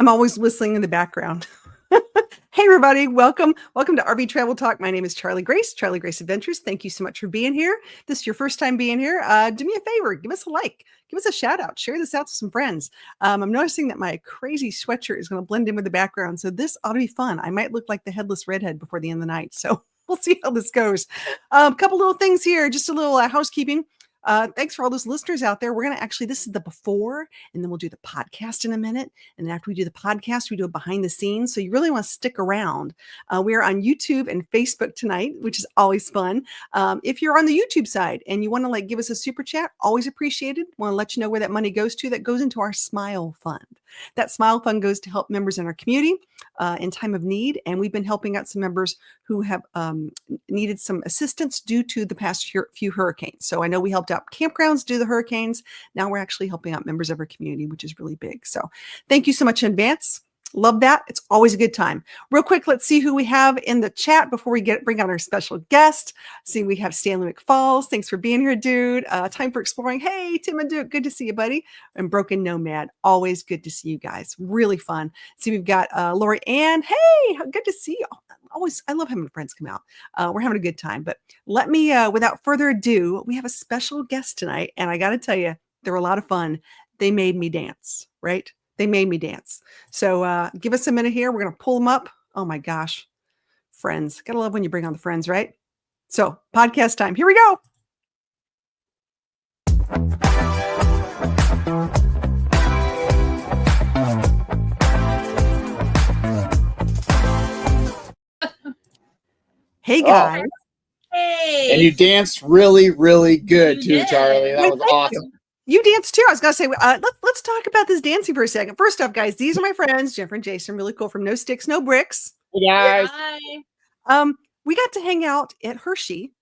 I'm always whistling in the background. Hey, everybody. Welcome to RV Travel Talk. My name is Charlie Grace Adventures. Thank you so much for being here. This is your first time being here. Do me a favor. Give us a like. Give us a shout out. Share this out to some friends. I'm noticing that my crazy sweatshirt is going to blend in with the background. So this ought to be fun. I might look like the headless redhead before the end of the night. So we'll see how this goes. A couple little things here. Just a little housekeeping. Thanks for all those listeners out there. We're going to actually, this is the before, and then we'll do the podcast in a minute. And then after we do the podcast, we do it behind the scenes. So you really want to stick around. We're on YouTube and Facebook tonight, which is always fun. If you're on the YouTube side and you want to give us a super chat, always appreciated. Want to let you know where that money goes to. That goes into our Smile Fund. That Smile Fund goes to help members in our community in time of need. And we've been helping out some members who have needed some assistance due to the past few hurricanes. So I know we helped out campgrounds due to the hurricanes. Now we're actually helping out members of our community, which is really big. So thank you so much in advance. Love that. It's always a good time. Real quick, let's see who we have in the chat before we bring out our special guest. See, we have Stanley McFalls. Thanks for being here, dude. Time for exploring. Hey, Tim and Duke. Good to see you, buddy. And Broken Nomad. Always good to see you guys. Really fun. See, we've got Lori Ann. Hey, good to see you. Always, I love having friends come out. We're having a good time. But let me, without further ado, we have a special guest tonight. And I got to tell you, they were a lot of fun. They made me dance, right? They made me dance. So give us a minute here. We're going to pull them up. Oh my gosh. Friends. Gotta love when you bring on the friends, right? So podcast time. Here we go. Hey guys. Hey. And you danced really, really good too, Charlie. That was awesome. You danced too. I was going to say, let's talk about this dancing for a second. First off, guys, these are my friends, Jennifer and Jason, really cool from No Sticks, No Bricks. Hey guys. Hi. We got to hang out at Hershey,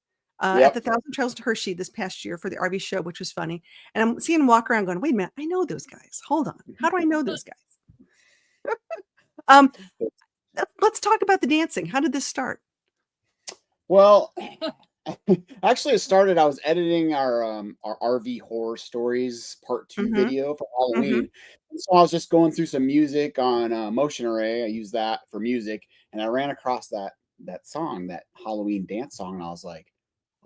at the 1,000 Trails to Hershey this past year for the RV show, which was funny. And I'm seeing them walk around going, wait a minute, I know those guys. Hold on. How do I know those guys? Let's talk about the dancing. How did this start? Well, actually, it started. I was editing our RV horror stories part 2 video for Halloween. So I was just going through some music on Motion Array. I use that for music, and I ran across that song, that Halloween dance song, and I was like,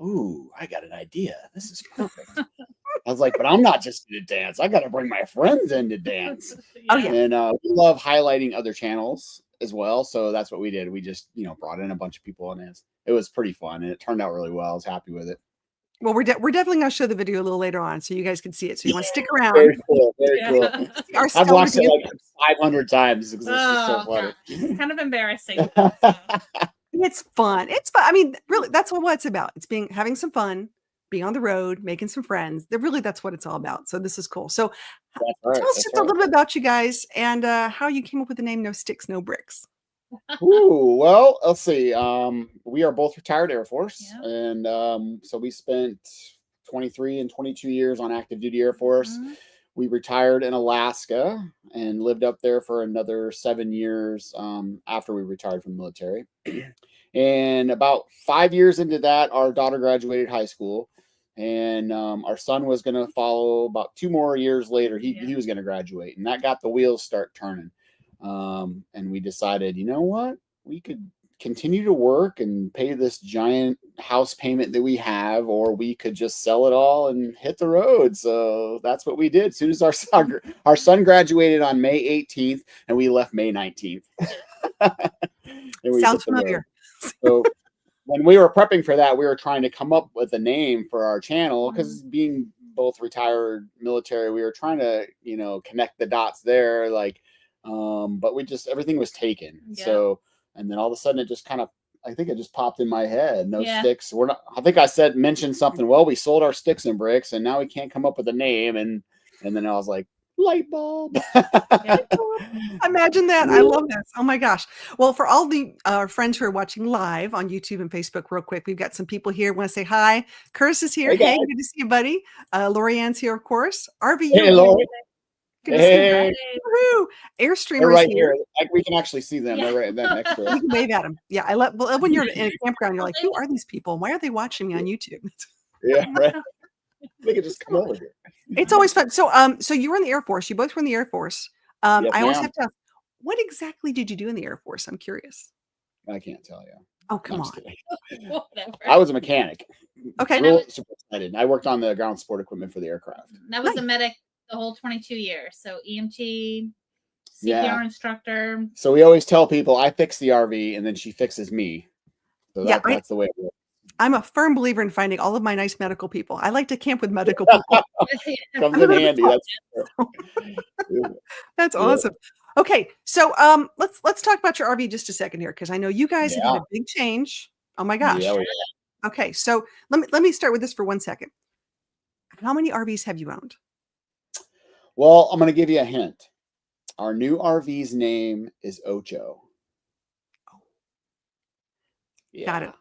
"Ooh, I got an idea. This is perfect." I was like, "But I'm not just going to dance. I got to bring my friends in to dance." Oh yeah, and we love highlighting other channels as well. So that's what we did. We just brought in a bunch of people, and it was pretty fun, and it turned out really well. I was happy with it. Well, we're definitely going to show the video a little later on so you guys can see it. So you want to stick around. Very cool. Very cool. I've watched it like 500 times because it's just so funny. It's kind of embarrassing. It's fun. It's fun. I mean, really, that's what it's about. It's having some fun, being on the road, making some friends. That's what it's all about. So this is cool. So tell us just a little bit about you guys and how you came up with the name No Sticks, No Bricks. Ooh, well, let's see. We are both retired Air Force, and so we spent 23 and 22 years on active duty Air Force. We retired in Alaska and lived up there for another 7 years after we retired from the military. And about 5 years into that, our daughter graduated high school, and our son was going to follow about 2 more years later. He was going to graduate, and that got the wheels start turning. And we decided, you know what, we could continue to work and pay this giant house payment that we have, or we could just sell it all and hit the road. So that's what we did. As soon as our son graduated on May 18th, and we left May 19th. Sounds familiar. So when we were prepping for that, we were trying to come up with a name for our channel, because being both retired military, we were trying to, connect the dots there. But everything was taken. So, and then all of a sudden it just I think it just popped in my head. No Sticks. I think I mentioned something. Well, we sold our sticks and bricks, and now we can't come up with a name. And then I was like, light bulb. Imagine that. I love this. Oh my gosh. Well, for all the friends who are watching live on YouTube and Facebook, real quick, we've got some people here. Want to say hi. Curtis is here. Hey, good to see you, buddy. Lori Ann's here, of course. RV. Hey, Lori. Good to see you. Woo-hoo. Airstreamers right here. We can actually see them. They're right next to us. You can wave at them. Yeah, I love when you're in a campground. You're like, who are these people? Why are they watching me on YouTube? Yeah, right. They could just come over here. It's always fun. So you were in the Air Force. You both were in the Air Force. I always have to ask, what exactly did you do in the Air Force? I'm curious. I can't tell you. Oh, No, come I'm on. just kidding. Whatever. I was a mechanic. Okay. Real super excited. I worked on the ground support equipment for the aircraft. That was Nice. a medic the whole 22 years. So EMT, CPR Yeah. instructor. So we always tell people I fix the RV and then she fixes me. So Yeah, that's the way it works. I'm a firm believer in finding all of my nice medical people. I like to camp with medical people. Comes I'm a in bit of a handy. slut. That's Yeah. awesome. Okay, so let's talk about your RV just a second here because I know you guys have had Yeah. a big change. Oh my gosh. Yeah. Okay, so let me start with this for 1 second. How many RVs have you owned? Well, I'm going to give you a hint. Our new RV's name is Ocho. Yeah. Got it.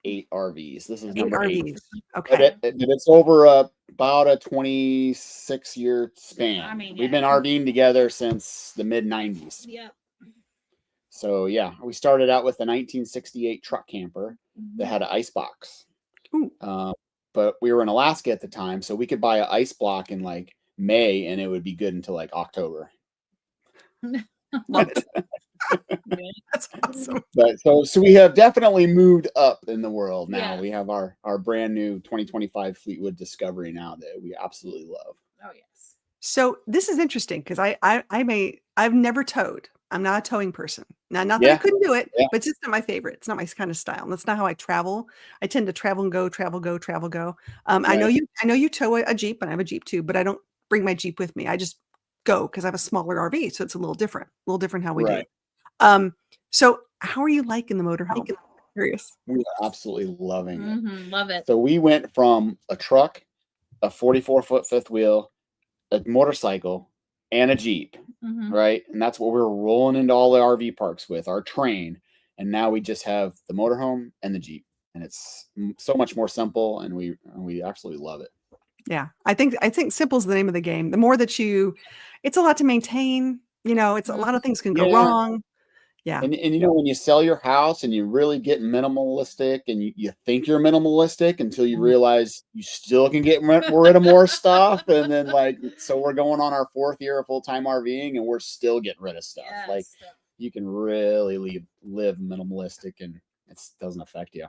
8 RVs. This is 8 number 8. RVs. But Okay. it's over about a 26-year span. I mean, We've yeah. been RVing together since the mid 90s. Yep. So yeah, we started out with a 1968 truck camper that had an ice box. Ooh. But we were in Alaska at the time, so we could buy an ice block in like May, and it would be good until like October. Love it. That's awesome. But so we have definitely moved up in the world now. Yes. We have our brand new 2025 Fleetwood Discovery now that we absolutely love. Oh yes. So this is interesting because I've never towed. I'm not a towing person. Now, not that I Yeah. couldn't do it, Yeah. but it's just not my favorite. It's not my kind of style. That's not how I travel. I tend to travel and go, travel, go, travel, go. I know you tow a Jeep, and I have a Jeep too, but I don't bring my Jeep with me. I just go because I have a smaller RV, so it's a little different how we do. So how are you liking the motorhome? I'm curious. We are absolutely loving it. Love it. So we went from a truck, a 44-foot fifth wheel, a motorcycle, and a Jeep, right? And that's what we were rolling into all the RV parks with, our train. And now we just have the motorhome and the Jeep. And it's so much more simple, and we absolutely love it. Yeah, I think simple is the name of the game. The more that it's a lot to maintain. It's a lot of things can go wrong. Yeah. And when you sell your house and you really get minimalistic and you think you're minimalistic until you realize you still can get rid of more stuff. And then so we're going on our 4th year of full-time RVing and we're still getting rid of stuff. Yes. Like you can really live minimalistic and it doesn't affect you.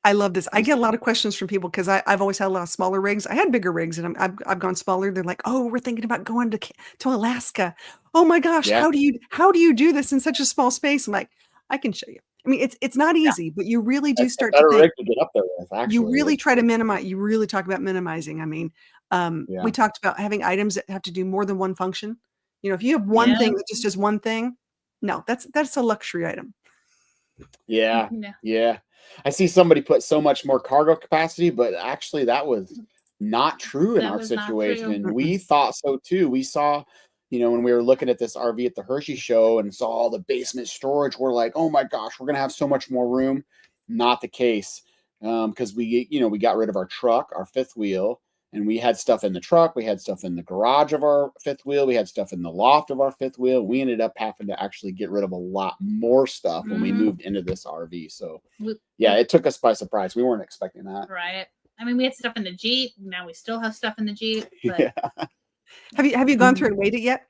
I love this. I get a lot of questions from people because I've always had a lot of smaller rigs. I had bigger rigs and I've gone smaller. They're like, "Oh, we're thinking about going to Alaska. Oh my gosh, how do you do this in such a small space?" I'm like, "I can show you." I mean, it's not easy, but you really do start to think. Rig to get up there with, actually. You really try to minimize. You really talk about minimizing. I mean, we talked about having items that have to do more than one function. If you have one thing that just does one thing, no, that's a luxury item. Yeah. I see somebody put so much more cargo capacity, but actually that was not true in our situation. We thought so too. We saw, when we were looking at this RV at the Hershey show and saw all the basement storage, we're like, oh my gosh, we're going to have so much more room. Not the case. Because we got rid of our truck, our fifth wheel, and we had stuff in the truck. We had stuff in the garage of our fifth wheel. We had stuff in the loft of our fifth wheel. We ended up having to actually get rid of a lot more stuff when we moved into this RV. So yeah, it took us by surprise. We weren't expecting that. Right. I mean, we had stuff in the Jeep. Now we still have stuff in the Jeep. But... Yeah. Have you gone through and weighed it yet?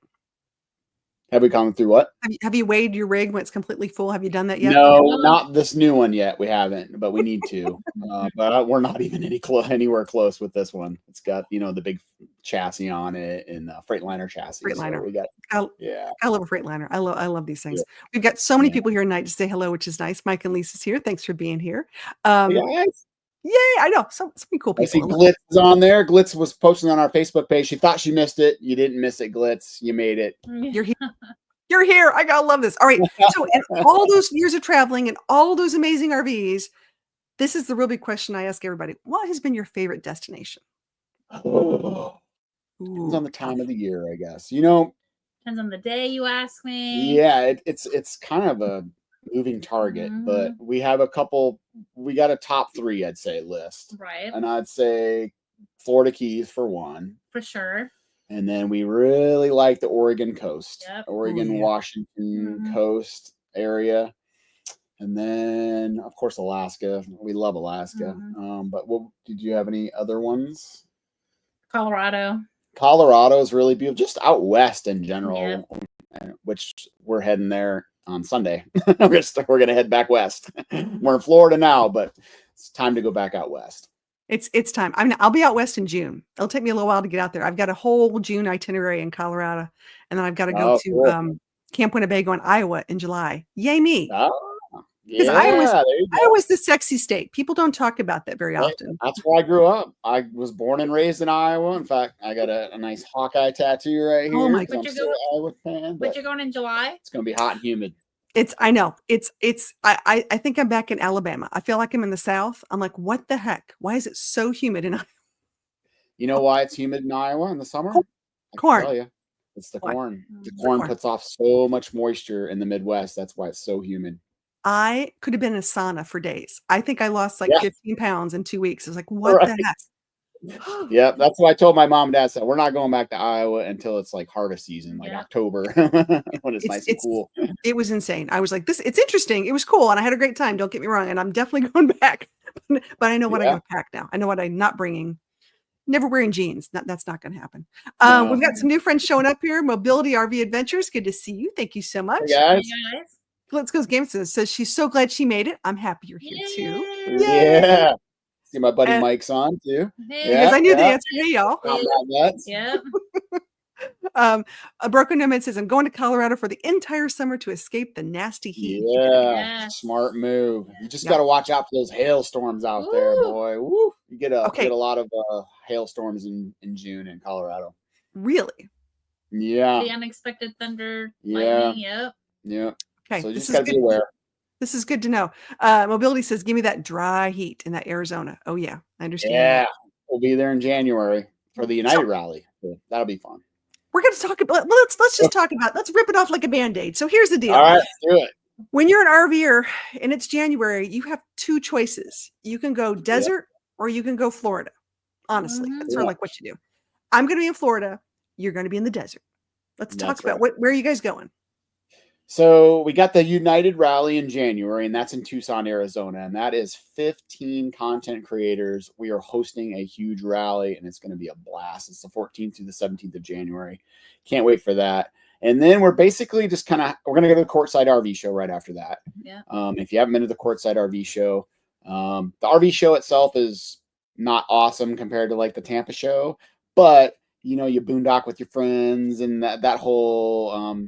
Have we gone through what? Have you weighed your rig when it's completely full? Have you done that yet? No, not this new one yet. We haven't, but we need to. But we're not even anywhere close with this one. It's got the big chassis on it and Freightliner chassis. Freightliner. So we got I love a Freightliner. I love these things. Yeah. We've got so many people here tonight to say hello, which is nice. Mike and Lisa's here. Thanks for being here. Yay! I know so many cool people. I see Glitz is on there. Glitz was posting on our Facebook page. She thought she missed it. You didn't miss it, Glitz. You made it. You're here. You're here. I gotta love this. All right. So, in all those years of traveling and all those amazing RVs, this is the real big question I ask everybody: what has been your favorite destination? Depends on the time of the year, I guess. Depends on the day, you ask me. Yeah, it's kind of a moving target, but we have a couple. We got a top 3, I'd say, list. Right. And I'd say Florida Keys for one. For sure. And then we really like the Oregon coast, Yep. Washington coast area. And then, of course, Alaska. We love Alaska. But did you have any other ones? Colorado. Colorado is really beautiful, just out west in general. which we're heading there on Sunday. We're going to head back west. We're in Florida now, but it's time to go back out west. It's time. I'll be out west in June. It'll take me a little while to get out there. I've got a whole June itinerary in Colorado, and then I've got to go to cool. Camp Winnebago in Iowa in July. Yay me! Because Yeah, Iowa's the sexy state. People don't talk about that very often. That's where I grew up. I was born and raised in Iowa. In fact, I got a nice Hawkeye tattoo right here. Oh my God! Iowa fan, but you're going in July? It's going to be hot and humid. I know. I think I'm back in Alabama. I feel like I'm in the South. I'm like, what the heck? Why is it so humid in Iowa? You know why it's humid in Iowa in the summer? Corn. I can tell you. It's the corn. The corn puts off so much moisture in the Midwest. That's why it's so humid. I could have been in a sauna for days. I think I lost like 15 pounds in 2 weeks. I was like, what the heck? Yeah, that's what I told my mom and dad. Said we're not going back to Iowa until it's like harvest season, like October, when it's nice and cool. It was insane. I was like, it's interesting. It was cool, and I had a great time. Don't get me wrong, and I'm definitely going back. But I know what I got to pack now. I know what I'm not bringing. Never wearing jeans. That's not going to happen. We've got some new friends showing up here. Mobility RV Adventures. Good to see you. Thank you so much. Hey guys. Let's Go Games says she's so glad she made it. I'm happy you're here too. Yay. Yeah. See my buddy Mike's on too. Because I knew the answer. Hey y'all. Yeah. A Broken Nomad says, I'm going to Colorado for the entire summer to escape the nasty heat. Yeah. Smart move. You just got to watch out for those hailstorms out there, boy. Woo. You get a lot of hailstorms in June in Colorado. Really? Yeah. The unexpected thunder, lightning. Yep. Yeah. Okay. So you just got to be aware. This is good to know. Mobility says, give me that dry heat in that Arizona. Oh, yeah. I understand. Yeah. We'll be there in January for the United Rally. So that'll be fun. We're going to talk about, let's just talk about, let's rip it off like a Band-Aid. So here's the deal. All right, do it. When you're an RVer and it's January, you have two choices. You can go desert or you can go Florida. Honestly, that's sort of like what you do. I'm going to be in Florida. You're going to be in the desert. Let's talk about where are you guys going? So we got the United Rally in January, and that's in Tucson, Arizona. And that is 15 content creators. We are hosting a huge rally, and it's going to be a blast. It's the 14th through the 17th of January. Can't wait for that. And then we're basically just we're going to go to the Courtside RV show right after that. Yeah. If you haven't been to the Courtside RV show, the RV show itself is not awesome compared to like the Tampa show, but you boondock with your friends, and that whole,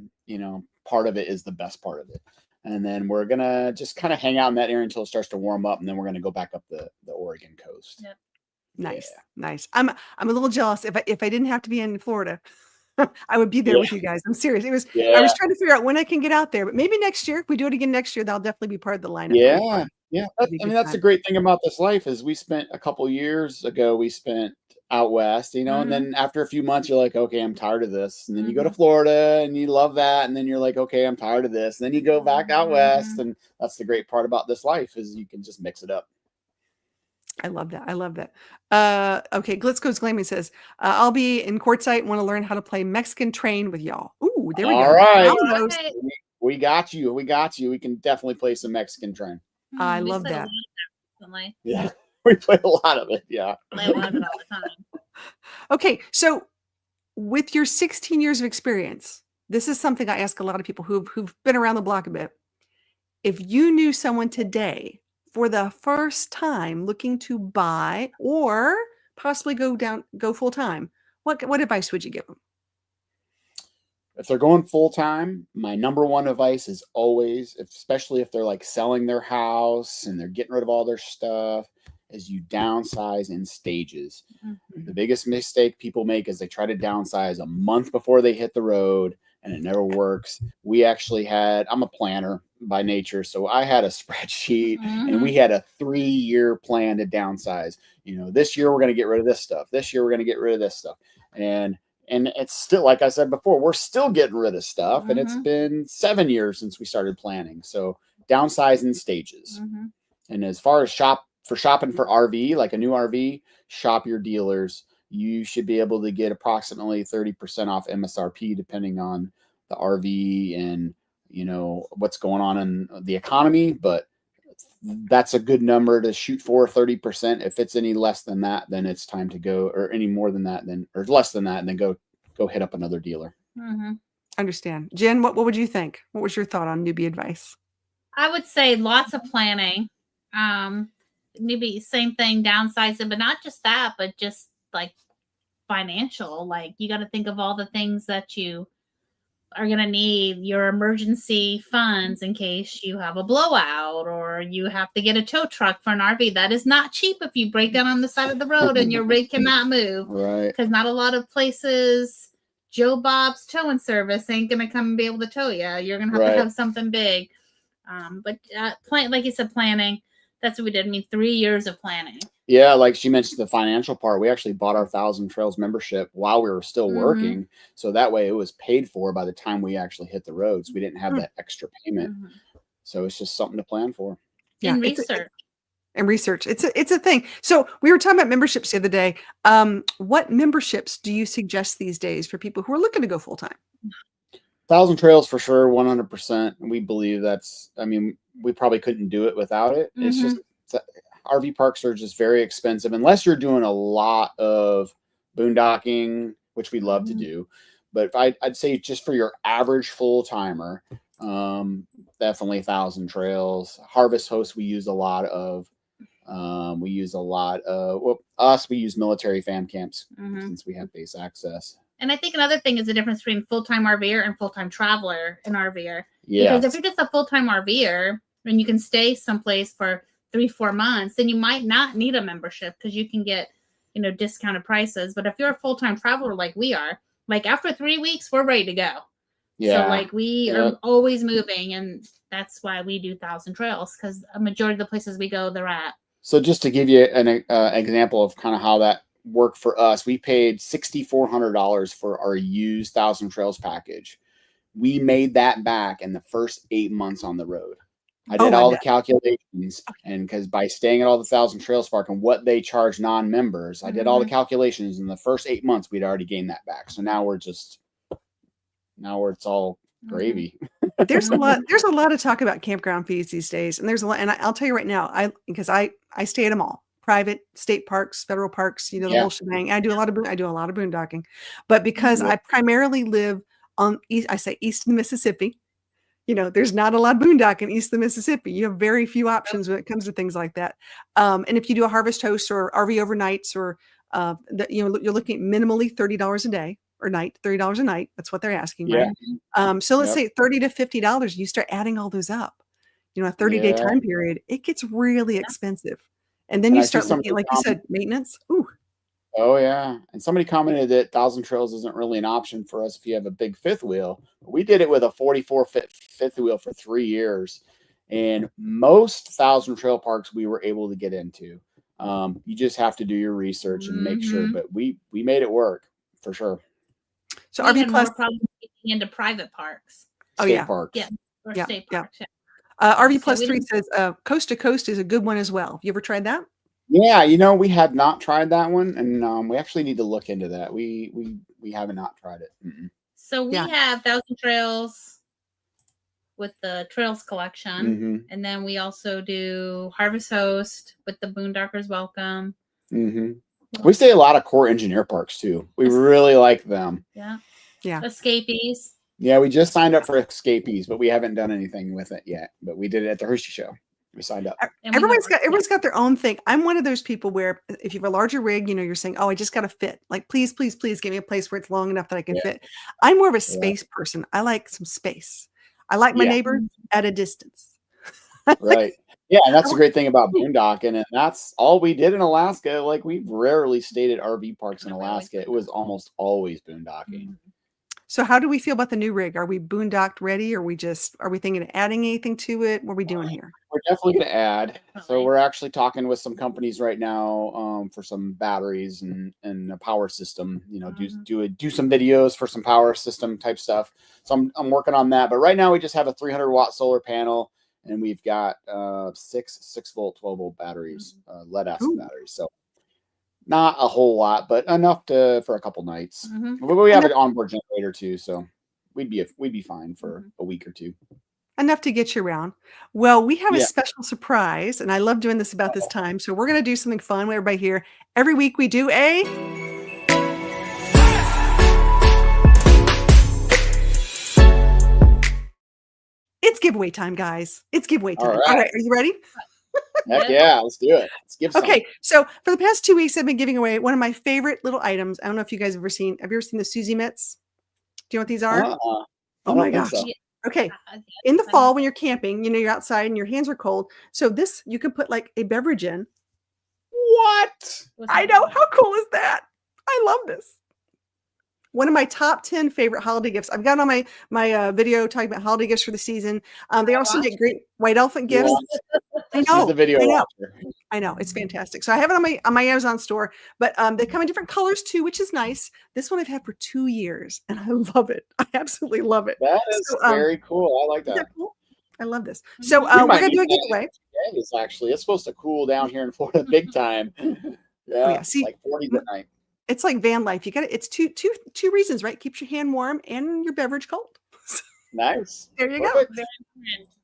part of it is the best part of it. And then we're going to just kind of hang out in that area until it starts to warm up. And then we're going to go back up the Oregon coast. Yep. Nice. I'm a little jealous. If I didn't have to be in Florida, I would be there with you guys. I'm serious. I was trying to figure out when I can get out there, but maybe next year, if we do it again next year, that'll definitely be part of the lineup. Yeah. That's the great thing about this life is we spent a couple years ago, we spent out west, and then after a few months, you're like, okay, I'm tired of this. And then you go to Florida and you love that. And then you're like, okay, I'm tired of this. And then you go back out west. And that's the great part about this life is you can just mix it up. I love that. Okay. Glitz Goes Glaming says, I'll be in Quartzsite and want to learn how to play Mexican Train with y'all. Ooh, there we go. All right. We got you. We can definitely play some Mexican Train. I love that. Yeah. We play a lot of it. Yeah. Play a lot of it all the time. Okay. So with your 16 years of experience, this is something I ask a lot of people who've been around the block a bit. If you knew someone today for the first time looking to buy or possibly go full time, what advice would you give them? If they're going full time, my number one advice is always, especially if they're like selling their house and they're getting rid of all their stuff, is you downsize in stages. Mm-hmm. The biggest mistake people make is they try to downsize a month before they hit the road, and it never works. We actually I'm a planner by nature, so I had a spreadsheet and we had a 3-year plan to downsize. This year we're going to get rid of this stuff. This year we're going to get rid of this stuff. And it's still, like I said before, we're still getting rid of stuff. And it's been 7 years since we started planning. So downsize in stages. And as far as shopping for RV, like a new RV, shop your dealers. You should be able to get approximately 30% off MSRP, depending on the RV and, what's going on in the economy. But that's a good number to shoot for, 30%. If it's any less than that, then it's time to go, or any more than that, or less than that, and then go hit up another dealer. Understand. Jen, what would you think? What was your thought on newbie advice? I would say lots of planning. Maybe same thing, downsizing, but not just that, but just like financial. Like you got to think of all the things that you are going to need, your emergency funds in case you have a blowout or you have to get a tow truck for an RV. That is not cheap if you break down on the side of the road and your rig cannot move. Right. Because not a lot of places, Joe Bob's towing service ain't going to come and be able to tow you. You're going to have to have something big. But like you said, planning. That's what we did. I mean, 3 years of planning. Yeah, like she mentioned the financial part. We actually bought our 1,000 Trails membership while we were still working. So that way it was paid for by the time we actually hit the roads. We didn't have that extra payment. So it's just something to plan for. Yeah, and research. And research. It's a thing. So we were talking about memberships the other day. What memberships do you suggest these days for people who are looking to go full time? 1,000 Trails for sure, 100%. We believe that's, I mean, we probably couldn't do it without it. It's just, RV parks are just very expensive unless you're doing a lot of boondocking, which we love to do. But if I'd say just for your average full timer, definitely 1,000 Trails. Harvest Host we use a lot of. We use military fam camps since we have base access. And I think another thing is the difference between full-time RVer and full-time traveler and RVer. Yeah. Because if you're just a full-time RVer and you can stay someplace for 3-4 months, then you might not need a membership because you can get, discounted prices. But if you're a full-time traveler like we are, like after 3 weeks, we're ready to go. Yeah. So like we are always moving, and that's why we do 1,000 Trails, because a majority of the places we go, they're at. So just to give you an example of kind of how that worked for us, we paid $6,400 for our used 1,000 Trails package. We made that back in the first 8 months on the road. I did all the calculations, and because by staying at all the 1,000 Trails Park and what they charge non-members, I did all the calculations. In the first 8 months, we'd already gained that back. So now it's all gravy. There's a lot of talk about campground fees these days, and there's a lot. And I'll tell you right now, because I stay at them all. Private, state parks, federal parks, the whole shebang. I do a lot of boondocking, but because I primarily live on east of the Mississippi, there's not a lot of boondocking east of the Mississippi. You have very few options when it comes to things like that. And if you do a Harvest Host or RV overnights, or you're looking at minimally $30 a day or night, $30 a night. That's what they're asking, right? So let's say $30 to $50. You start adding all those up. A 30-day time period, it gets really expensive. And then you start looking, like you said, maintenance. Ooh. Oh, yeah. And somebody commented that 1,000 Trails isn't really an option for us if you have a big fifth wheel. We did it with a 44 fifth wheel for 3 years. And most 1,000 Trail parks we were able to get into. You just have to do your research and make sure. But we made it work for sure. So RV Plus probably getting into private parks. State parks. Yeah. Or state parks. Yeah. RV Plus 3 says Coast to Coast is a good one as well. You ever tried that? Yeah, we have not tried that one, and we actually need to look into that. We have not tried it. So we have 1,000 Trails with the Trails collection, and then we also do Harvest Host with the Boondockers Welcome. We stay a lot of core engineer parks too. We really like them. Yeah. Escapees. Yeah, we just signed up for Escapees, but we haven't done anything with it yet. But we did it at the Hershey Show. We signed up. Everyone's got their own thing. I'm one of those people where if you have a larger rig, you're saying, "Oh, I just got to fit. Like, please, please, please, give me a place where it's long enough that I can fit." I'm more of a space person. I like some space. I like my neighbors at a distance. Right. Yeah, and that's the great thing about boondocking, and that's all we did in Alaska. Like, we rarely stayed at RV parks in Alaska. It was almost always boondocking. So how do we feel about the new rig? Are we boondocked ready? Or are we thinking of adding anything to it? What are we doing here? We're definitely going to add. So we're actually talking with some companies right now for some batteries and a power system, do some videos for some power system type stuff. So I'm working on that. But right now we just have a 300 watt solar panel, and we've got 6 volt, 12 volt batteries, lead acid batteries. So not a whole lot, but enough for a couple nights. But we have an onboard generator too, so we'd be fine for a week or two. Enough to get you around. Well, we have a special surprise, and I love doing this about this time. So we're going to do something fun with everybody here. Every week we do a giveaway time, guys. It's giveaway time. All All right. right. Are you ready? Heck yeah, let's do it. Let's give some. Okay. So for the past 2 weeks, I've been giving away one of my favorite little items. I don't know if you guys have ever seen. Have you ever seen the Susie mitts? Do you know what these are? I Oh don't my think gosh. so. Okay. In the fall, when you're camping, you're outside and your hands are cold. So this, you can put like a beverage in. What? I know. How cool is that? I love this. One of my top 10 favorite holiday gifts. I've got on my video talking about holiday gifts for the season. They also make great white elephant gifts. I know. She's the video watcher. I know, it's fantastic. So I have it on my Amazon store, but they come in different colors too, which is nice. This one I've had for 2 years, and I love it. I absolutely love it. That is very cool. I like that. Cool? I love this. So we're gonna do a giveaway. It's supposed to cool down here in Florida big time. Yeah, See, like 40 tonight. It's like van life. You got it. It's two reasons, right? Keeps your hand warm and your beverage cold. Nice. There you go.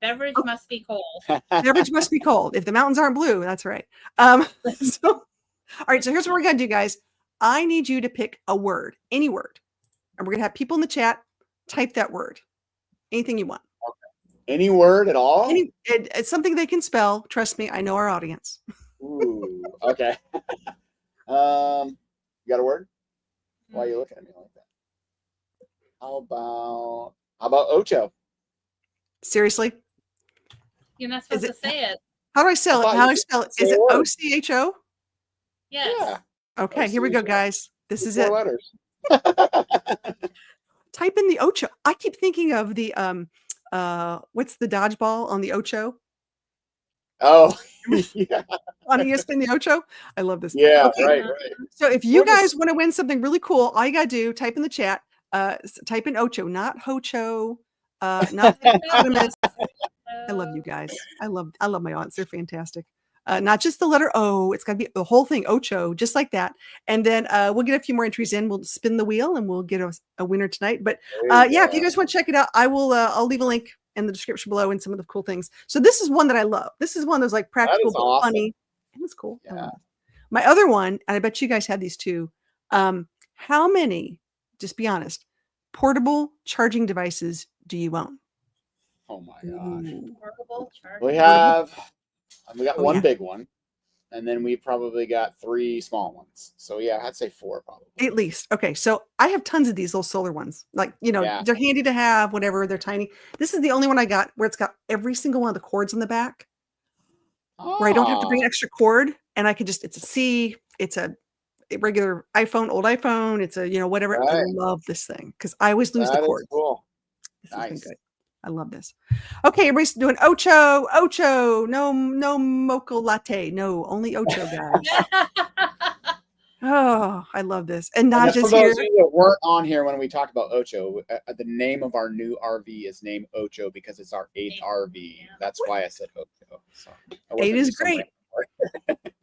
Beverage must be cold. Beverage must be cold. If the mountains aren't blue, that's right. All right. So here's what we're gonna do, guys. I need you to pick a word, any word, and we're gonna have people in the chat type that word, anything you want. Okay. Any word at all? It's something they can spell. Trust me, I know our audience. Ooh. Okay. You got a word? Why are you looking at me like that? How about Ocho? Seriously? You're not supposed to say it. How do I spell it? How do I spell it? Is it OCHO? Yes. Yeah. Okay, O-C-H-O. here we go, guys. This is 4 it. letters. Type in the Ocho. I keep thinking of the what's the dodgeball on the Ocho? Oh, yeah. On ESPN, the Ocho. I love this. Yeah, okay. right. So if you guys want to win something really cool, all you gotta do, type in the chat, type in Ocho, not Hocho, not Hippopotamus. I love you guys. I love my aunts. They're fantastic. Not just the letter O. It's got to be the whole thing, Ocho, just like that. And then we'll get a few more entries in. We'll spin the wheel and we'll get a winner tonight. But yeah, if you guys want to check it out, I will. I'll leave a link in the description below and some of the cool things. So this is one that I love. This is one that's like practical but awesome. funny. And it's cool. Yeah. My other one, and I bet you guys have these too. How many, just be honest, portable charging devices do you own? Oh my gosh. Portable charging. We got one yeah. big one, and then we probably got 3 small ones. So yeah, I'd say 4 probably. At least. Okay. So I have tons of these little solar ones. Like, Yeah. they're handy to have, whatever. They're tiny. This is the only one I got where it's got every single one of the cords on the back. Where I don't have to bring an extra cord, and I can just, it's a C, it's a regular iPhone, old iPhone, it's a, whatever. Right. I love this thing because I always lose the cord. Cool. This has been good. I love this. Okay, everybody's doing Ocho, no mocha latte. No, only Ocho, guys. Oh, I love this. And not just for those here. of you that weren't on here when we talked about Ocho, the name of our new RV is named Ocho because it's our 8th RV. That's why I said Ocho. So 8 is great.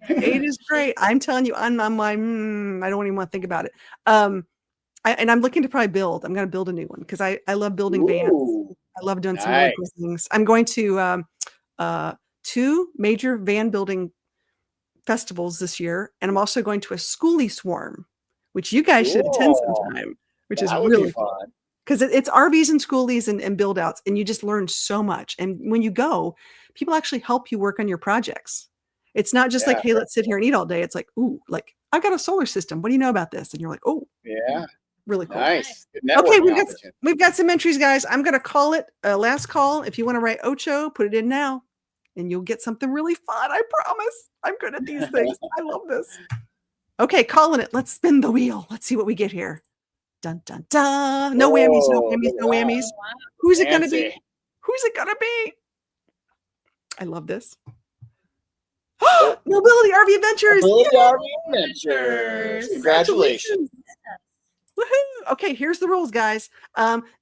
8 is great. I'm telling you, I'm like, I don't even want to think about it. And I'm looking to probably build. I'm going to build a new one because I love building vans. I love doing some really cool things. I'm going to 2 major van building festivals this year, and I'm also going to a schoolie swarm, which you guys should attend sometime, which is really fun because it's RVs and schoolies and build outs, and you just learn so much. And when you go, people actually help you work on your projects. It's not just like, hey, let's sit here and eat all day. It's like, ooh, like I've got a solar system. What do you know about this? And you're like, oh, yeah, really cool. Nice. Okay, we've got some entries, guys. I'm going to call it last call. If you want to write Ocho, put it in now. And you'll get something really fun. I promise. I'm good at these things. I love this. Okay, calling it. Let's spin the wheel. Let's see what we get here. Dun, dun, dun. No whammies, no whammies, no whammies. Who's it going to be? Who's it going to be? I love this. Mobility RV Adventures. Mobility RV Adventures. Congratulations. Woohoo! Okay, here's the rules, guys.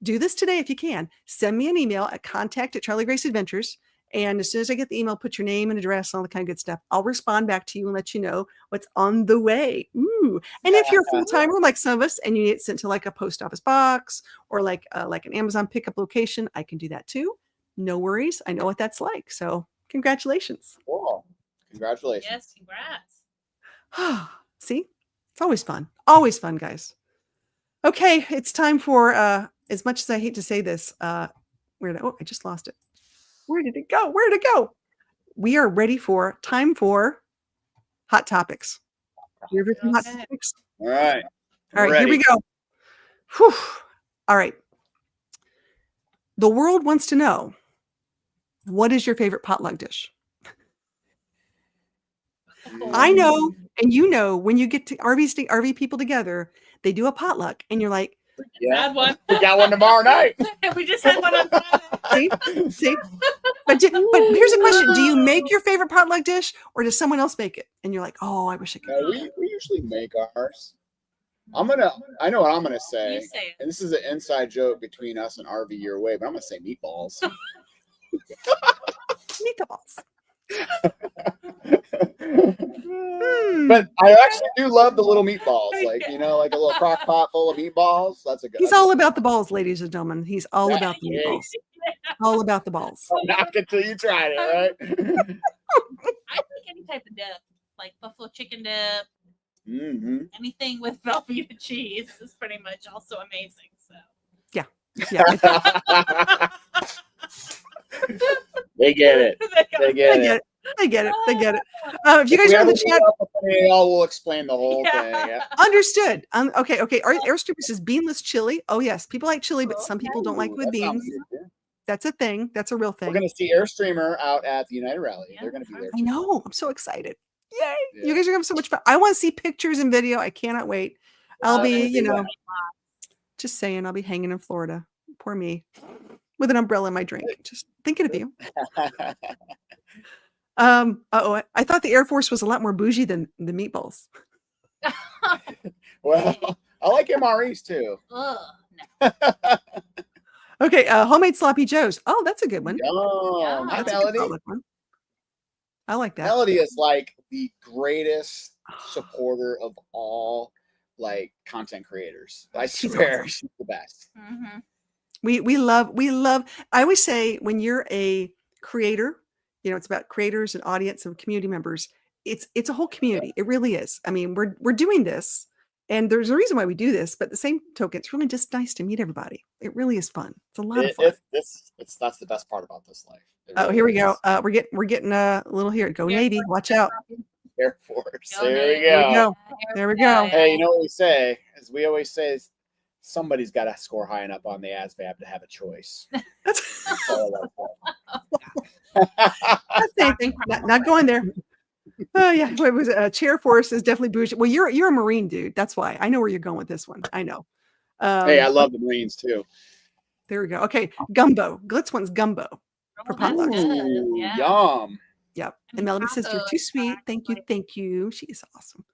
Do this today if you can. Send me an email at contact@CharlieGraceAdventures. And as soon as I get the email, put your name and address and all the kind of good stuff. I'll respond back to you and let you know what's on the way. Ooh. And if you're a full-timer like some of us and you need it sent to like a post office box or like an Amazon pickup location, I can do that too. No worries. I know what that's like. So congratulations. Cool. Congratulations. Yes, congrats. See? It's always fun. Always fun, guys. Okay, it's time for, as much as I hate to say this, I just lost it. Where did it go? Where did it go? We are ready for time for hot topics. You ready for hot topics? All right. All right, here we go. Whew. All right. The world wants to know, what is your favorite potluck dish? I know, and you know, when you get to RV people together, they do a potluck, and you're like, Had one. We got one tomorrow night. We just had one on Friday. see? But here's a question: do you make your favorite potluck dish, or does someone else make it? And you're like, oh, I wish I could. We usually make ours. I know what I'm gonna say. You say it. And this is an inside joke between us and RV your way, but I'm gonna say meatballs. Meatballs. But I actually do love the little meatballs, like like a little crock pot full of meatballs. That's a good. He's all about the balls, ladies and gentlemen. He's all about the meatballs. All about the balls. Knock it till you tried it, right? I think any type of dip, like buffalo chicken dip, Mm-hmm. anything with Velveeta cheese is pretty much also amazing. So yeah. They get it. They get it. They get it. If you guys are in the chat, we'll explain the whole thing. Yeah. Understood. Okay. Airstripper says beanless chili. Oh yes, people like chili, but some people don't like with beans. That's a thing. That's a real thing. We're going to see Airstreamer out at the United Rally. Yeah. They're going to be there. I know. I'm so excited. Yay! Yeah. You guys are gonna have so much fun. I want to see pictures and video. I cannot wait. I'll be, just saying, I'll be hanging in Florida. Poor me, with an umbrella in my drink. Just thinking of you. I thought the Air Force was a lot more bougie than the meatballs. Well, I like MREs too. Ugh, no. Okay, homemade sloppy joes. Oh, that's a good one. Yum. Hi, That's a Melody. good potluck one. I like that. Melody is like the greatest supporter of all content creators. I She's swear, awesome. she's the best. Mm-hmm. We love. I always say when you're a creator, it's about creators and audience and community members. It's a whole community. It really is. I mean, we're doing this, and there's a reason why we do this. But the same token, it's really just nice to meet everybody. It really is fun. It's a lot of fun. That's the best part about this life. Oh, here we go. We're getting a little here. Go Navy. Watch out. Air Force. Go There we Navy. go. There we go. Hey, you know what we say? As we always say, somebody's got to score high enough on the ASVAB to have a choice. That's That's anything. Not going there. Oh yeah. What was it? Chair Force is definitely bougie. Well, you're a Marine dude. That's why I know where you're going with this one. I know. Hey, I love the Marines too. There we go. Okay, gumbo. Glitz wants gumbo for potlucks. Ooh, Yeah. Yum. Yep. And Melody says, "You're too sweet. Thank you. Thank you." She is awesome.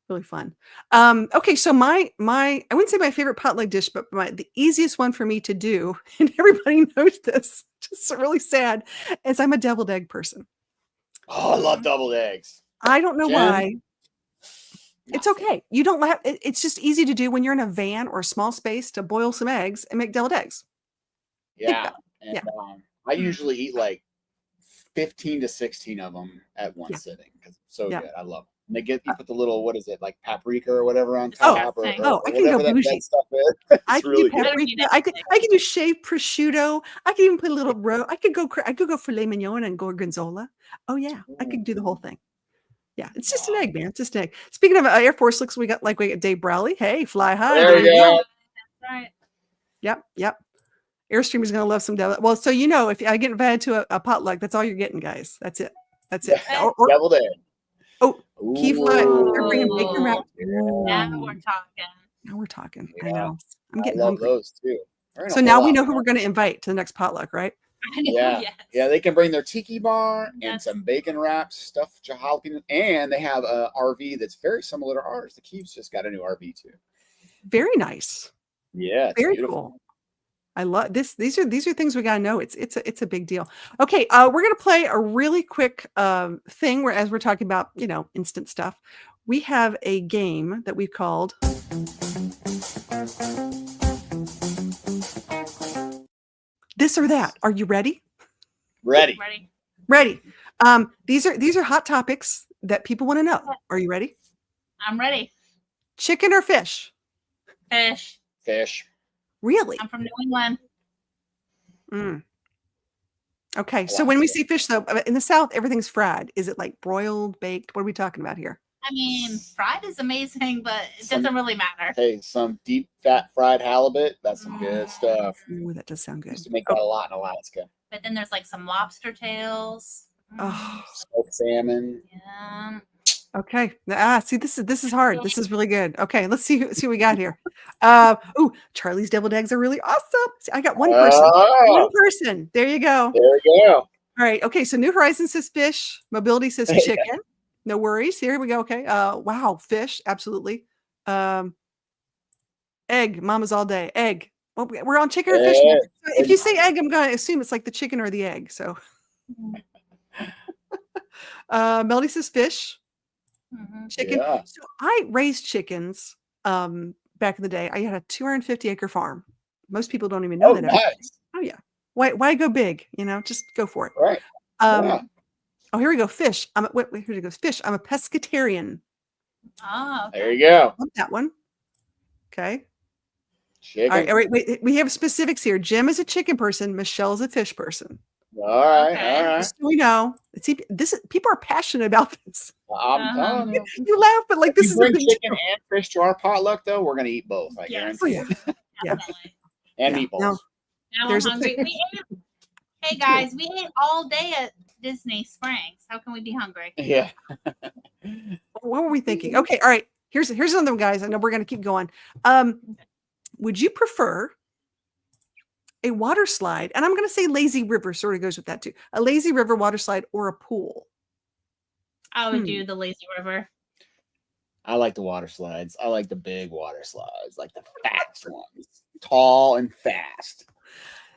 Really fun. Okay, so my I wouldn't say my favorite potluck dish, but the easiest one for me to do, and everybody knows this, just really sad, is I'm a deviled egg person. Oh, I love deviled eggs. I don't know Jen? why. It's okay. You don't have. It's just easy to do when you're in a van or a small space to boil some eggs and make deviled eggs. Yeah. And, Yeah. I usually eat like 15 to 16 of them at one Yeah. sitting because it's so Yeah. good. I love them. And you put the little, what is it, like paprika or whatever on Oh, top. I can whatever go that bougie. stuff is. I It's can really do good. paprika. I can do shaved prosciutto. I can even put a little I could go filet mignon and gorgonzola. Oh yeah, I could do the whole thing. Yeah, it's just an egg, man. It's just an egg. Speaking of Air Force, looks we got Dave Browley. Hey, fly high. There you go. That's right. Yep. Airstream is gonna love some devil. Well, so if I get invited to a potluck, that's all you're getting, guys. That's it. Or Deviled egg. key fly. They're bringing bacon wrap. Now we're talking. Now we're talking. Yeah. I know. I'm getting I love hungry. those too. They're in a So now whole we lot know of who we're going to invite to the next potluck, right? Yeah. Yes. Yeah, they can bring their tiki bar and Yes. some bacon wraps, stuffed jalapeno, and they have a RV that's very similar to ours. The Keeps just got a new RV too. Very nice. Yeah, it's Very beautiful. cool. I love this. These are things we got to know. It's a big deal. Okay, we're going to play a really quick thing where, as we're talking about, instant stuff, we have a game that we've called This or That. Are you ready? Ready. Ready? These are hot topics that people want to know. Are you ready? I'm ready. Chicken or fish? Fish. Fish. Really? I'm from New England. Mm. Okay. So when we see fish, though, in the South, everything's fried. Is it like broiled, baked? What are we talking about here? I mean, fried is amazing, but it doesn't really matter. Hey, some deep fat fried halibut. That's some good stuff. Ooh, that does sound good. Used to make that a lot in Alaska. But then there's like some lobster tails. Oh, smoked salmon. Yeah. Okay. See, this is hard. This is really good. Okay, let's see what we got here. Charlie's deviled eggs are really awesome. See, I got one person. One person. There you go. There we go. All right. Okay. So New Horizons says fish. Mobility says chicken. No worries. Here we go. Okay. Wow. Fish. Absolutely. Egg. Mama's all day. Egg. Well, we're on chicken or fish. So if you say egg, I'm going to assume it's like the chicken or the egg. So Melody says fish. Chicken. Yeah. So I raised chickens back in the day. I had a 250-acre farm. Most people don't even know that. Nice. Oh yeah. Why go big? Just go for it. Right. Oh, here we go. Fish. Wait, here it goes. Fish. I'm a pescatarian. Oh, okay. There you go. Love that one. Okay. Chicken. All right. Wait. We have specifics here. Jim is a chicken person. Michelle is a fish person. All right. Okay. All right. Just so we know. See, people are passionate about this. I'm telling you. You laugh, but like If this you is bring the thing chicken too. and fish to our potluck, though, we're gonna eat both. I Yes. guarantee. Oh, yeah. Yeah. Definitely. And Yeah. meatballs. No. Now There's I'm a hungry. Hey guys, we ate all day at Disney Springs. How can we be hungry? Yeah. What were we thinking? Okay. All right. Here's another one, guys. I know we're going to keep going. Would you prefer a water slide? And I'm going to say lazy river sort of goes with that too. A lazy river, water slide, or a pool? I would do the lazy river. I like the water slides. I like the big water slides, like the fast ones, tall and fast.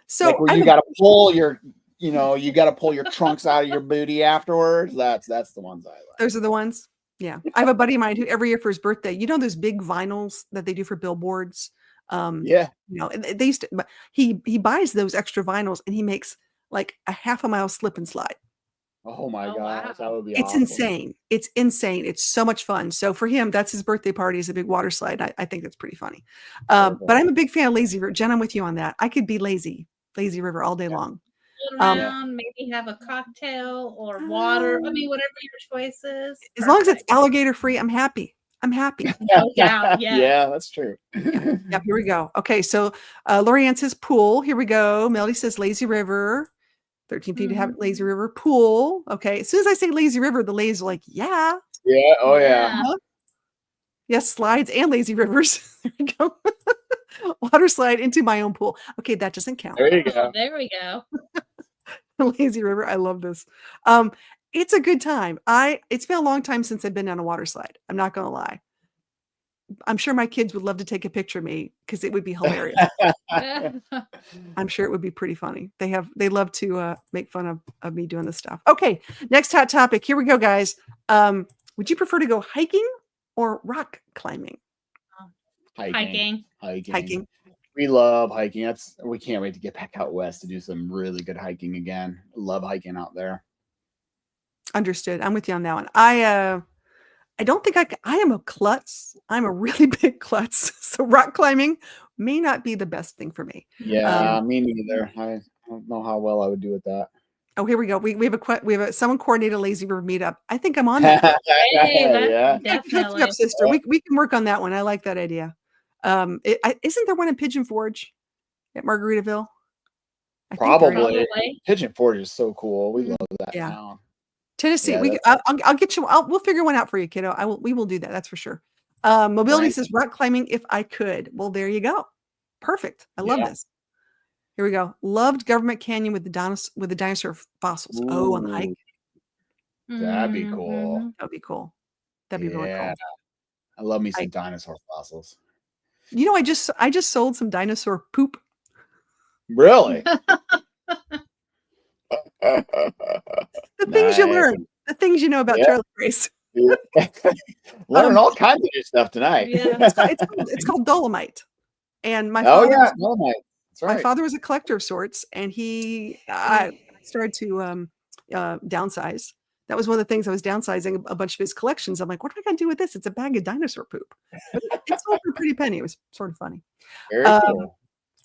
So like where you got to pull your, you got to pull your trunks out of your booty afterwards. That's the ones I like. Those are the ones. Yeah. I have a buddy of mine who every year for his birthday, those big vinyls that they do for billboards. Yeah. They used to, but he buys those extra vinyls and he makes like a half a mile slip and slide. Oh my gosh, wow. that would be It's awesome. insane. It's insane. It's so much fun. So for him, that's his birthday party is a big water slide. I think that's pretty funny. But I'm a big fan of lazy river. Jen, I'm with you on that. I could be lazy river all day long. Sit around, maybe have a cocktail or water. I mean, whatever your choice is. As long as it's alligator free, I'm happy. Oh, yeah. Yeah, that's true. Yeah, here we go. Okay, so Lorianne says pool. Here we go. Melody says lazy river. 13 feet to have lazy river pool. Okay, as soon as I say lazy river, the lays are like, yeah. Yeah. Oh yeah. Yes, slides and lazy rivers. There we go. Water slide into my own pool. Okay, that doesn't count. There you go. There we go. Lazy river. I love this. It's a good time. It's been a long time since I've been on a water slide. I'm not gonna lie. I'm sure my kids would love to take a picture of me because it would be hilarious. I'm sure it would be pretty funny. They love to make fun of me doing this stuff. Okay, next hot topic. Here we go, guys. Would you prefer to go hiking or rock climbing? Hiking. We love hiking. We can't wait to get back out west to do some really good hiking again. Love hiking out there. Understood. I'm with you on that one. I don't think I am a klutz. I'm a really big klutz. So rock climbing may not be the best thing for me. Yeah, me neither. I don't know how well I would do with that. Oh, here we go. We have someone coordinate a lazy river meetup. I think I'm on that. Yeah. Definitely. Up, sister. We can work on that one. I like that idea. Isn't there one in Pigeon Forge at Margaritaville? I think there is. Probably. Pigeon Forge is so cool. We love that town. Tennessee. Yeah, I'll get you. We'll figure one out for you, kiddo. We will do that. That's for sure. Mobility says rock climbing if I could. Well, there you go. Perfect. I love this. Here we go. Loved Government Canyon with the dinosaur fossils. Ooh. Oh, on the hike. That'd be cool. That'd be cool. That'd be really cool. I love me some dinosaur fossils. I just sold some dinosaur poop. Really? The things you learn, the things you know about Charlie Grace. Learning all kinds of new stuff tonight. Yeah. It's called dolomite. And my dolomite. That's right. My father was a collector of sorts, and he started to downsize. That was one of the things I was downsizing a bunch of his collections. I'm like, what am I going to do with this? It's a bag of dinosaur poop. But it sold for a pretty penny. It was sort of funny. Very cool.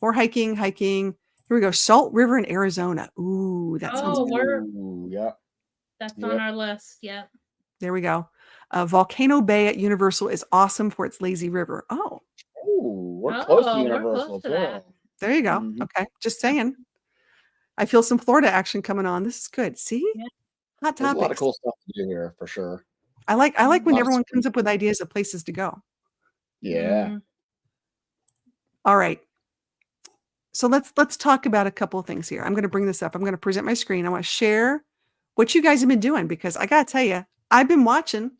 More hiking. Here we go. Salt River in Arizona. Ooh, that sounds good. That's on our list. Yep. There we go. Volcano Bay at Universal is awesome for its lazy river. Oh. Ooh, we're close to Universal too. There you go. Okay. Just saying. I feel some Florida action coming on. This is good. See? Yeah. Hot topics. There's a lot of cool stuff to do here for sure. I like when everyone comes up with ideas of places to go. Yeah. All right. So let's talk about a couple of things here. I'm going to bring this up. I'm going to present my screen. I want to share what you guys have been doing because I got to tell you, I've been watching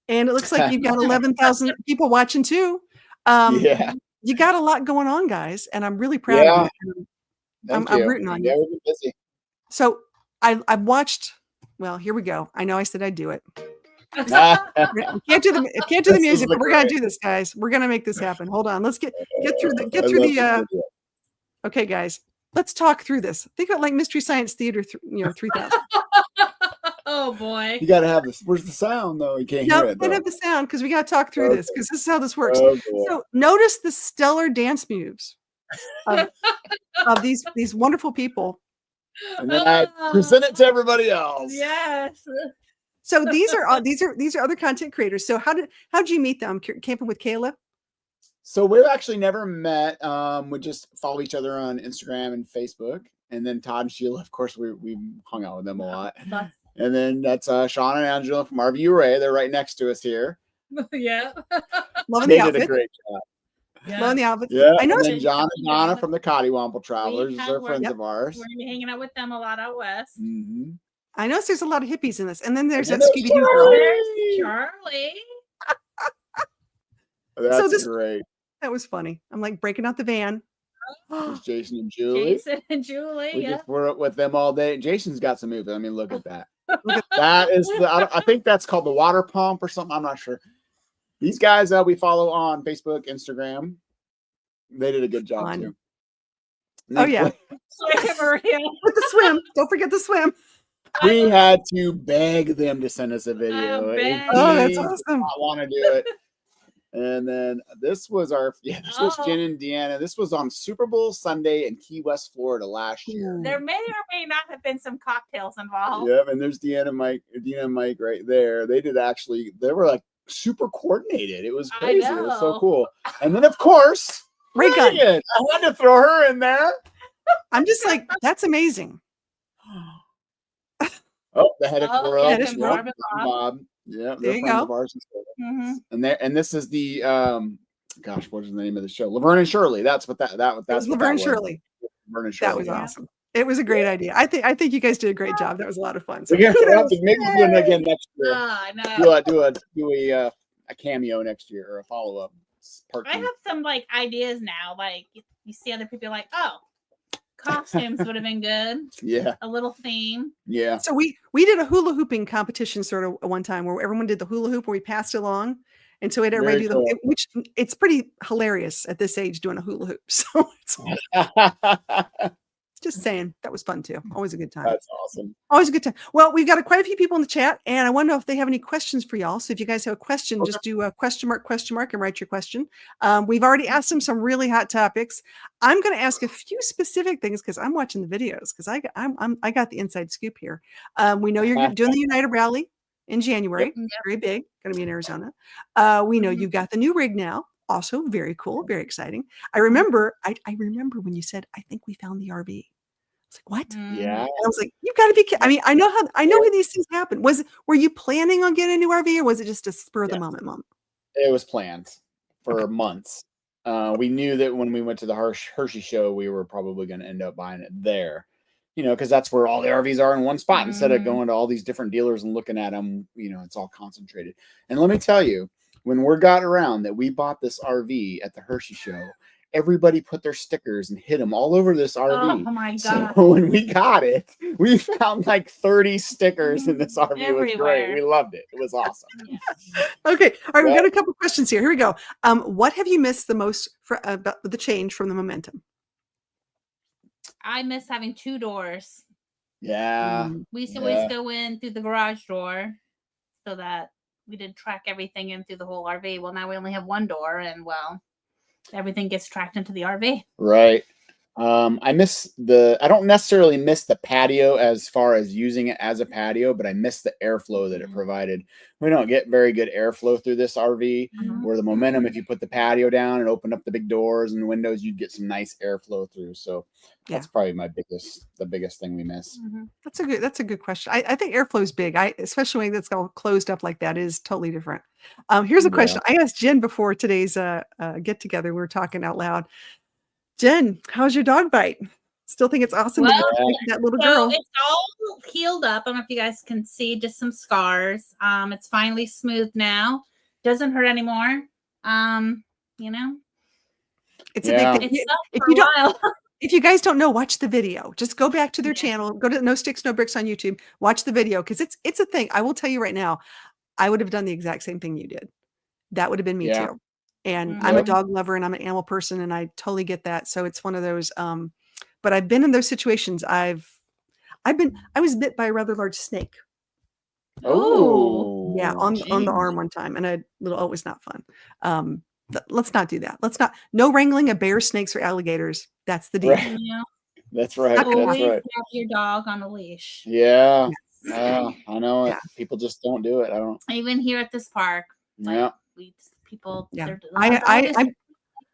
and it looks like you've got 11,000 people watching too. You got a lot going on, guys, and I'm really proud of you. I'm rooting on you. We've been busy. So I've watched. Well, here we go. I know I said I'd do it. Can't do the music, but we're gonna do this, guys. We're gonna make this happen. Hold on. Let's get through the. Okay, guys. Let's talk through this. Think about like Mystery Science Theater, 3000. Oh boy. You got to have this. Where's the sound though? You can't hear it. No, we don't have the sound because we got to talk through this because this is how this works. Oh, so notice the stellar dance moves of these wonderful people. And then I present it to everybody else. Yes. So these are other content creators. So how'd you meet them? Camping with Kayla? So we've actually never met. We just follow each other on Instagram and Facebook. And then Todd and Sheila, of course, we hung out with them a lot. And then that's Sean and Angela from RV Array. They're right next to us here. Yeah. Loving the outfit. They did a great job. Yeah. Loving the outfit. Yeah. I know. And then John and Donna from the Cottywomble Travelers. They're friends of ours. We're going to be hanging out with them a lot out west. Mm-hmm. I notice there's a lot of hippies in this. And then there's that There's Scooby-Doo girl. There's Charlie. That's great. That was funny. I'm like breaking out the van. There's Jason and Julie. We're with them all day. Jason's got some moves. I mean, look at that. That is I think that's called the water pump or something. I'm not sure. These guys we follow on Facebook, Instagram. They did a good job too. Oh yeah. With the swim. Don't forget the swim. We had to beg them to send us a video. Oh, that's awesome. I want to do it. And then this was this was Jen and Deanna. This was on Super Bowl Sunday in Key West, Florida last year. There may or may not have been some cocktails involved. Yep, and there's Deanna and Mike right there. They were like super coordinated. It was crazy. It was so cool. And then of course, Reagan. I had to throw her in there. I'm just like, that's amazing. Oh, the head of Bob. Yeah, there you go. And this is the gosh, what is the name of the show? Laverne and Shirley. That's Laverne and Shirley. That was awesome. It was a great idea. I think you guys did a great job. That was a lot of fun. So maybe we'll do it again next year. Do a cameo next year or a follow up. I have some like ideas now. Like you see other people like, oh, costumes would have been good. Yeah. A little theme. Yeah. So we did a hula hooping competition sort of one time where everyone did the hula hoop where we passed it along. And so we had everybody do which it's pretty hilarious at this age doing a hula hoop. So it's just saying that was fun too. Always a good time. That's awesome. Always a good time. Well, we've got quite a few people in the chat and I want to know if they have any questions for y'all. So if you guys have a question, just do a question mark and write your question. We've already asked them some really hot topics. I'm going to ask a few specific things because I'm watching the videos because I got the inside scoop here. We know you're doing the United Rally in January. Yep. Very big. Going to be in Arizona. We know you've got the new rig now. Also very cool. Very exciting. I remember when you said, I think we found the RV. I was like, what? Yeah. And I was like, you got to be kidding. I mean, I know how these things happen. Were you planning on getting a new RV or was it just a spur of the moment? It was planned for months. We knew that when we went to the Hershey show, we were probably going to end up buying it there, because that's where all the RVs are in one spot instead of going to all these different dealers and looking at them, it's all concentrated. And let me tell you, when word got around that we bought this RV at the Hershey show, everybody put their stickers and hit them all over this RV. Oh my God. So when we got it, we found like 30 stickers in this RV. Everywhere. It was great. We loved it. It was awesome. Okay. All right. We've got a couple questions here. Here we go. What have you missed the most about the change from the Momentum? I miss having two doors. Yeah. We used to always go in through the garage door so that we did track everything in through the whole RV. Well, now we only have one door and everything gets tracked into the RV. Right. I don't necessarily miss the patio as far as using it as a patio, but I miss the airflow that it provided. We don't get very good airflow through this RV, where the momentum, if you put the patio down and open up the big doors and the windows, you'd get some nice airflow through. So that's probably the biggest thing we miss. That's a good question. I think airflow is big. Especially when it's all closed up like that is totally different. Here's a question. I asked Jen before today's get together. We were talking out loud. Jen, how's your dog bite? Still think it's awesome to that little girl. It's all healed up. I don't know if you guys can see just some scars. It's finally smooth now. Doesn't hurt anymore. You know. It's a big thing. If you guys don't know, watch the video. Just go back to their channel. Go to No Sticks, No Bricks on YouTube. Watch the video because it's a thing. I will tell you right now, I would have done the exact same thing you did. That would have been me too. And I'm a dog lover and I'm an animal person and I totally get that. So it's one of those, but I've been in those situations. I was bit by a rather large snake. Oh, yeah. On the arm one time. And it was not fun. Let's not do that. No wrangling of bears, snakes, or alligators. That's the deal. Right. Yeah. That's right. Always have your dog on a leash. Yeah. I know it. People just don't do it. Even here at this park. People. Yeah. I'm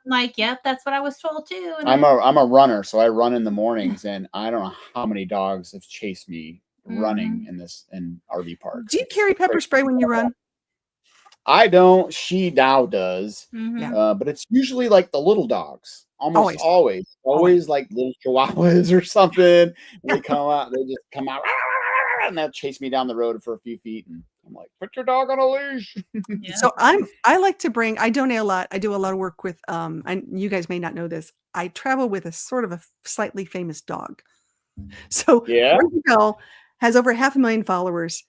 like, yep, that's what I was told too. And I'm a runner, so I run in the mornings, and I don't know how many dogs have chased me running in RV parks. Do you carry pepper spray when you run? I don't. She now does. But it's usually like the little dogs. Almost always like little chihuahuas or something. They come out, and they'll chase me down the road for a few feet, and I'm like, put your dog on a leash. So I like to I donate a lot. I do a lot of work with, and you guys may not know this. I travel with a sort of a slightly famous dog. So Bell has over 500,000 followers.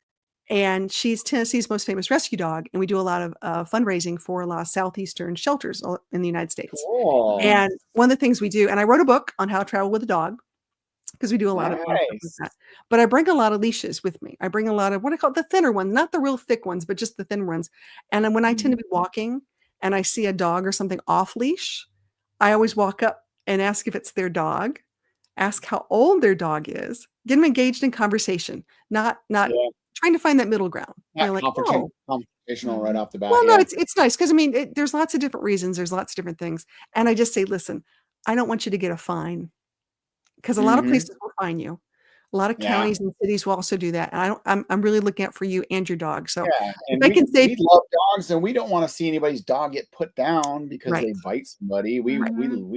And she's Tennessee's most famous rescue dog. And we do a lot of fundraising for a lot of Southeastern shelters in the United States. Cool. And one of the things we do, and I wrote a book on how to travel with a dog because we do a lot of stuff like that. But I bring a lot of leashes with me. I bring a lot of what I call the thinner ones, not the real thick ones, but just the thin ones. And then when I tend to be walking and I see a dog or something off leash, I always walk up and ask if it's their dog, ask how old their dog is, get them engaged in conversation, not trying to find that middle ground. Like, confrontational right off the bat. Well, no, it's nice because there's lots of different reasons. There's lots of different things. And I just say, listen, I don't want you to get a fine because a lot of places will fine you. A lot of counties and cities will also do that. And I'm really looking out for you and your dog. So if I can say, we love dogs and we don't want to see anybody's dog get put down because they bite somebody. We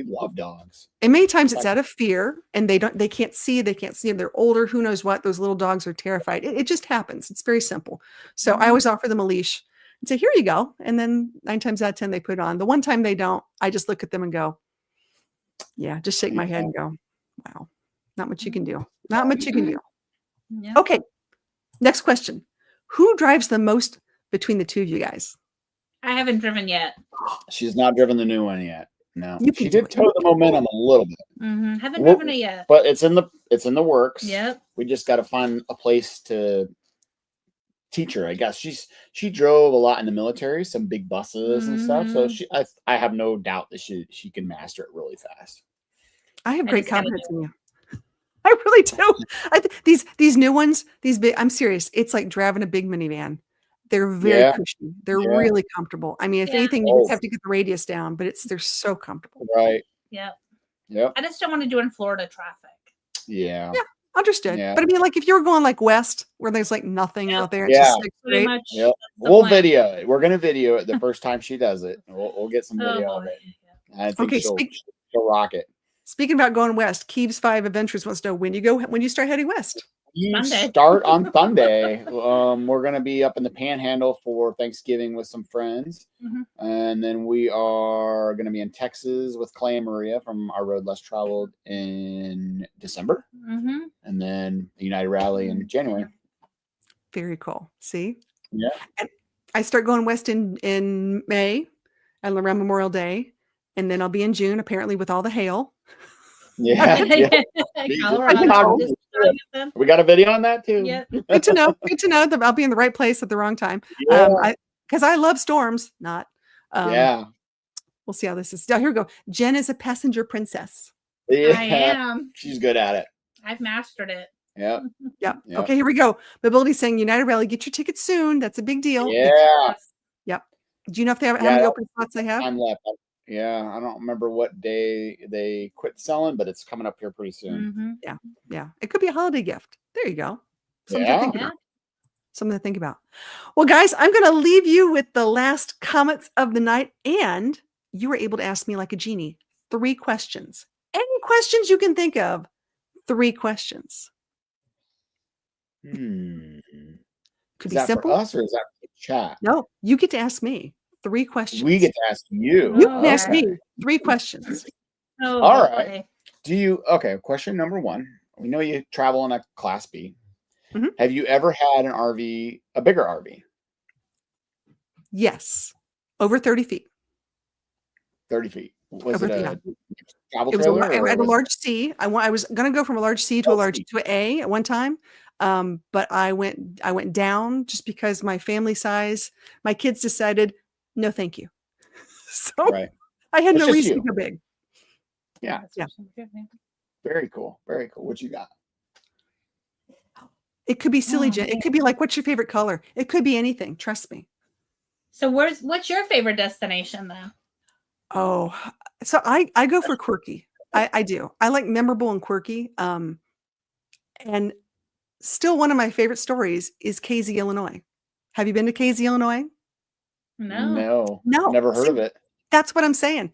love dogs. And many times it's out of fear and they can't see. They're older. Who knows what? Those little dogs are terrified. It just happens. It's very simple. So I always offer them a leash and say, here you go. And then 9 times out of 10, they put it on. The one time they don't, I just look at them and go, just shake my head and go, wow, not much you can do. Not much you can do. Yeah. Okay. Next question. Who drives the most between the two of you guys? I haven't driven yet. She's not driven the new one yet. No. She did tow the momentum a little bit. Haven't driven it yet. But it's in the works. Yep. We just got to find a place to teach her, I guess. She drove a lot in the military, some big buses and stuff. So I have no doubt that she can master it really fast. I have great confidence in you. I really do. These new ones, these big, I'm serious. It's like driving a big minivan. They're very cushy. They're really comfortable. I mean, if anything, you just have to get the radius down, but they're so comfortable. Right. Yep. Yep. I just don't want to do in Florida traffic. Yeah. Yeah. Understood. Yeah. But I mean, like if you're going like west where there's like nothing out there, it's just like pretty much. Yep. We'll video it. We're gonna video it the first time she does it. We'll get some video of it. I think she'll rock it. Speaking about going west, Keeves 5 Adventures wants to know when you start heading west. You start on Sunday. We're going to be up in the Panhandle for Thanksgiving with some friends. And then we are going to be in Texas with Clay and Maria from our Road Less Traveled in December. And then the United Rally in January. Very cool. See? Yeah. And I start going west in May and around Memorial Day. And then I'll be in June, apparently, with all the hail. Yeah. We got a video on that too. Yeah. Good to know. Good to know that I'll be in the right place at the wrong time. Because I love storms. We'll see how this is. Here we go. Jen is a passenger princess. Yeah, I am. she's good at it. I've mastered it. Yeah. Yeah. Yep. Okay, here we go. Mobility's saying United Rally, get your tickets soon. That's a big deal. Yeah. Yep. Do you know if they have how many open spots they have? Time left. Yeah, I don't remember what day they quit selling, but it's coming up here pretty soon. Yeah. It could be a holiday gift. There you go. Something to think about. Something to think about. Well, guys, I'm going to leave you with the last comments of the night, and you were able to ask me like a genie 3 questions. Any questions you can think of, 3 questions. Is Could be that simple. for us or is that for the chat? No, you get to ask me 3 questions. We get to ask you. You can ask me 3 questions. Oh, all right. Question number 1. We know you travel in a Class B. Have you ever had an RV, a bigger RV? Yes. Over 30 feet. 30 feet. Was it a travel It was trailer? I had a large C. I was going to go from a large C to a large to an A at one time. But I went down just because my family size, my kids decided, no, thank you. So I had no reason to go big. Yeah. Very cool. Very cool. What you got? It could be silly, Jen. It could be like, what's your favorite color? It could be anything. Trust me. So what's your favorite destination then? Oh, so I go for quirky. I do. I like memorable and quirky. And still one of my favorite stories is Casey, Illinois. Have you been to Casey, Illinois? No. Never heard of it. That's what I'm saying.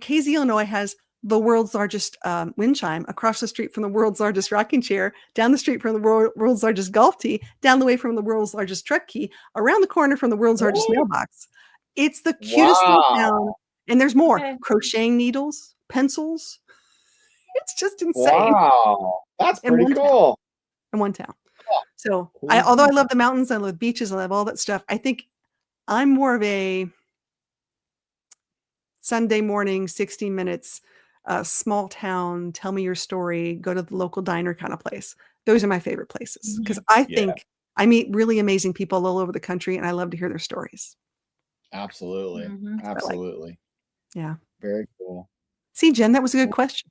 Casey, Illinois has the world's largest wind chime across the street from the world's largest rocking chair, down the street from the world's largest golf tee, down the way from the world's largest truck key, around the corner from the world's largest mailbox. It's the cutest little town. And there's more. Crocheting needles, pencils. It's just insane. Wow. That's pretty cool. In one town. So although I love the mountains, I love beaches, I love all that stuff, I think I'm more of a Sunday morning, 60 minutes, small town, tell me your story, go to the local diner kind of place. Those are my favorite places because I think I meet really amazing people all over the country and I love to hear their stories. Absolutely. Absolutely. Yeah. Very cool. See, Jen, that was a good question.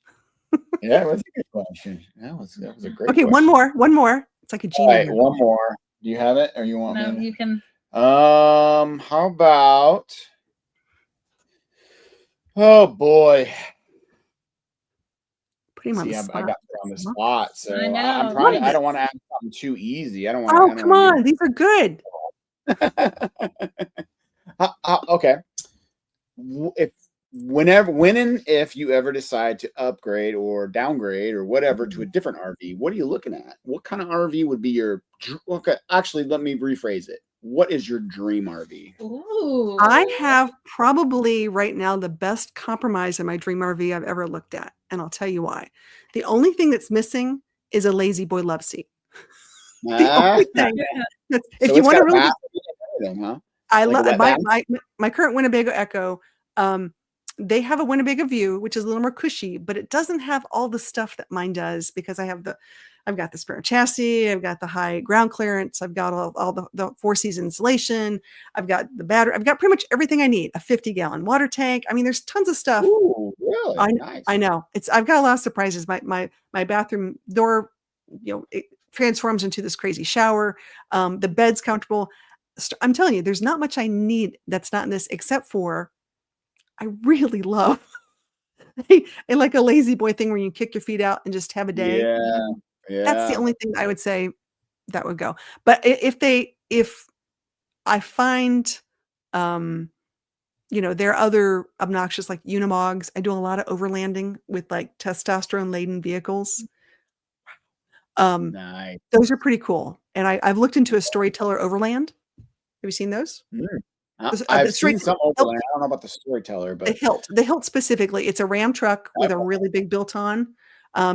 Yeah, it was a good question. That was a great question. One more. It's like a genie. All right, one more. Do you have it or you want me? No, you can. How about oh boy. Put him on the spot. I got put on the spot. So I don't want to ask something too easy. I don't want Oh, come on. These are good. Okay. If you ever decide to upgrade or downgrade or whatever to a different RV, what are you looking at? What kind of RV would be your? Okay, actually, let me rephrase it. What is your dream RV? Ooh. I have probably right now the best compromise in my dream RV I've ever looked at, and I'll tell you why. The only thing that's missing is a lazy boy love seat. The only thing. If you want to really, I love my current Winnebago Echo. They have a Winnebago View, which is a little more cushy, but it doesn't have all the stuff that mine does because I've got the spare chassis, I've got the high ground clearance, I've got all the 4-season insulation, I've got the battery, I've got pretty much everything I need. A 50-gallon water tank. I mean, there's tons of stuff. Ooh, really? Nice. I know. I've got a lot of surprises. My bathroom door, it transforms into this crazy shower. The bed's comfortable. I'm telling you, there's not much I need that's not in this, except for I really love like a lazy boy thing where you kick your feet out and just have a day. Yeah. That's the only thing I would say that would go. But if I find, there are other obnoxious like Unimogs. I do a lot of overlanding with like testosterone laden vehicles. Nice. Those are pretty cool. And I've looked into a Storyteller Overland. Have you seen those? I've seen some overland. I don't know about the Storyteller, but the Hilt specifically, it's a Ram truck with a really big built on.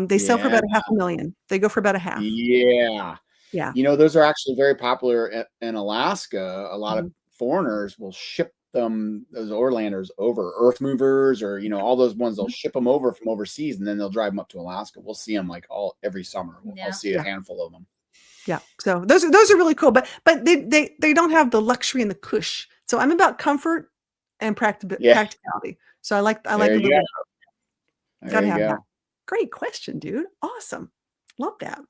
They sell for about $500,000. They go for about $500,000. Yeah. Those are actually very popular in Alaska. A lot of foreigners will ship them, those Overlanders, over, earth movers, or all those ones. They'll ship them over from overseas, and then they'll drive them up to Alaska. We'll see them like every summer. I'll see a handful of them. Yeah. So those are really cool, but they don't have the luxury and the cush. So I'm about comfort and practicality. So I like the little. Gotta have that. Great question, dude. Awesome. Love that.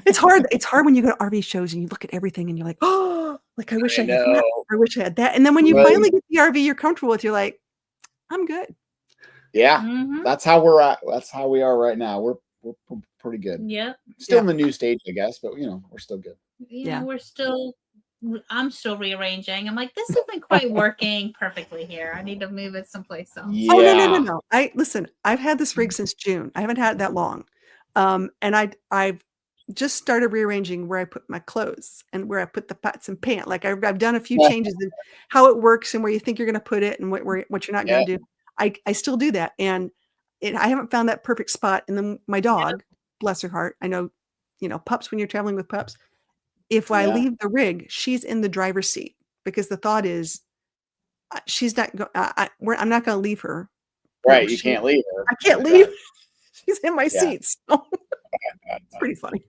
It's hard. It's hard when you go to RV shows and you look at everything and you're like, oh, like I wish I had that. I wish I had that. And then when you finally get the RV you're comfortable with, you're like, I'm good. Yeah, that's how we're at. That's how we are right now. We're pretty good. Yeah. Still in the new stage, I guess, but we're still good. Yeah, I'm still rearranging. I'm like, this isn't quite working perfectly here. I need to move it someplace else. Yeah. Oh, no. I've had this rig since June. I haven't had it that long. And I've just started rearranging where I put my clothes and where I put the pots and pans. Like I've done a few changes in how it works and where you think you're going to put it and what you're not going to do. I still do that. And I haven't found that perfect spot. And then my dog, bless her heart. I know, pups, when you're traveling with pups, if I leave the rig, she's in the driver's seat because the thought is she's not, I'm not going to leave her. Right. You can't leave her. I can't leave. She's in my seat. So. It's pretty funny.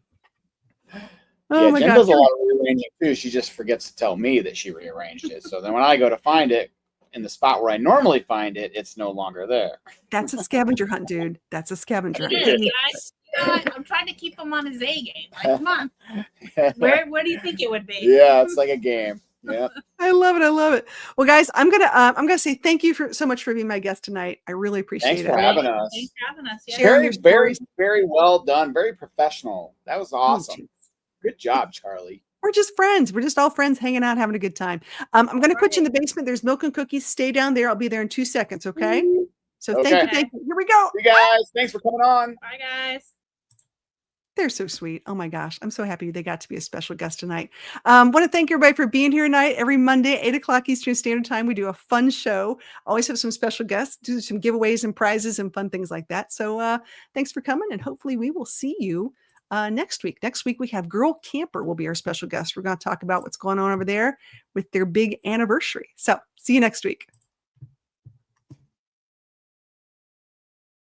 Oh my Jen does a lot of rearranging too. She just forgets to tell me that she rearranged it. So then when I go to find it in the spot where I normally find it, it's no longer there. That's a scavenger hunt, dude. That's a scavenger hunt. I'm trying to keep him on his A game. Like, come on. Where do you think it would be? Yeah, it's like a game. Yeah. I love it. I love it. Well, guys, I'm gonna say thank you so much for being my guest tonight. I really appreciate it. Thanks for having us. Thanks for having us. Yeah. Very, very well done. Very professional. That was awesome. Good job, Charlie. We're just friends. We're just all friends hanging out, having a good time. I'm going to put you in the basement. There's milk and cookies. Stay down there. I'll be there in 2 seconds. Okay. So thank you. Here we go. You guys, thanks for coming on. Bye, guys. They're so sweet. Oh my gosh. I'm so happy they got to be a special guest tonight. Want to thank everybody for being here tonight. Every Monday, 8:00 Eastern Standard Time, we do a fun show. Always have some special guests, do some giveaways and prizes and fun things like that. So thanks for coming. And hopefully we will see you next week. Next week, we have Girl Camper will be our special guest. We're going to talk about what's going on over there with their big anniversary. So see you next week.